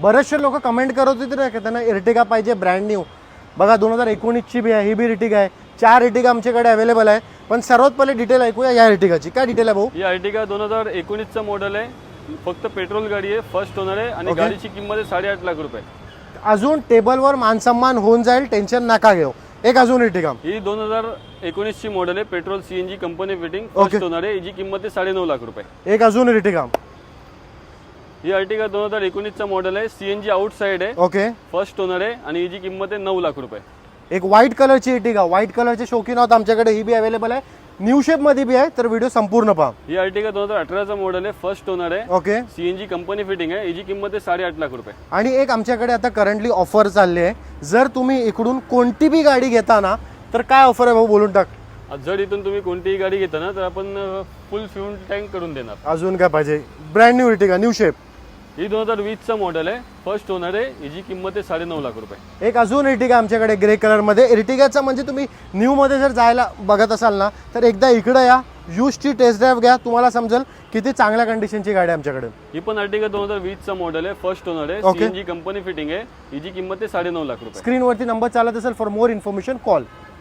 बरेचसे लोक कमेंट करत होते ना की त्यांना इर्टिगा पाहिजे ब्रँड न्यू. बघा 2019ची बी आहे, ही बी इर्टिगा आहे. 4 इर्टिगा आमच्याकडे अवेलेबल आहे. पण सर्वात पहिले डिटेल ऐकूया या इर्टिगाची. काय डिटेल आहे भाऊ? ही इर्टिगा 2019चं मॉडेल आहे. फक्त पेट्रोल गाडी आहे, फर्स्ट ओनर आहे आणि गाडीची किंमत आहे 8.5 लाख रुपये. अजून टेबलवर मानसन्मान होऊन जाईल, टेन्शन नका घेऊ. एक अजून इर्टिगा ही 2019ची मॉडेल आहे, petrol CNG company fitting, first owner आहे. हिची किंमत आहे 9.5 लाख रुपये. एक अजून इर्टिगा. ही अर्टिगा 2019चा मॉडेल आहे, सीएनजी आउटसाइड आहे, ओके, फर्स्ट ओनर आहे आणि हिची किंमत आहे 9 लाख रुपये. एक व्हाईट कलरची इर्टिगा. व्हाईट कलरचे शौकीन आहोत आमच्याकडे, ही बी अवेलेबल आहे. न्यू शेप मध्ये बी आहे, तर व्हिडिओ संपूर्ण पहा. ही अर्टिगा 2018चा मॉडेल आहे, फर्स्ट ओनर आहे, ओके, सीएनजी कंपनी फिटिंग आहे. हिची किंमत आहे 8.5 लाख रुपये. आणि एक आमच्याकडे आता करंटली ऑफर चालली आहे. जर तुम्ही इकडून कोणती बी गाडी घेताना तर काय ऑफर आहे भाऊ, बोलून टाक. जर इथून तुम्ही कोणतीही गाडी घेता ना तर आपण फुल फ्युल टँक करून देणार. अजून काय पाहिजे? Brand new Ertiga, new shape. ही 2020चा मॉडेल आहे, फर्स्ट ओनर आहे. हिची किंमत आहे 9.5 लाख रुपये. एक अजून इर्टिगा आमच्याकडे ग्रे कलर मध्ये. इर्टिगाचा म्हणजे तुम्ही न्यू मध्ये जर जायला बघत असाल ना तर एकदा इकडे या, यूजची टेस्ट ड्राईव्ह घ्या, तुम्हाला समजेल किती चांगल्या कंडिशनची गाडी आमच्याकडे. ही पण अर्टिगा 2020चा मॉडेल आहे, फर्स्ट ओनर आहे, सीएनजी कंपनी फिटिंग आहे. हिची किंमत आहे 9.5 लाख रुपये. स्क्रीनवरती नंबर चालत असेल. For more information call.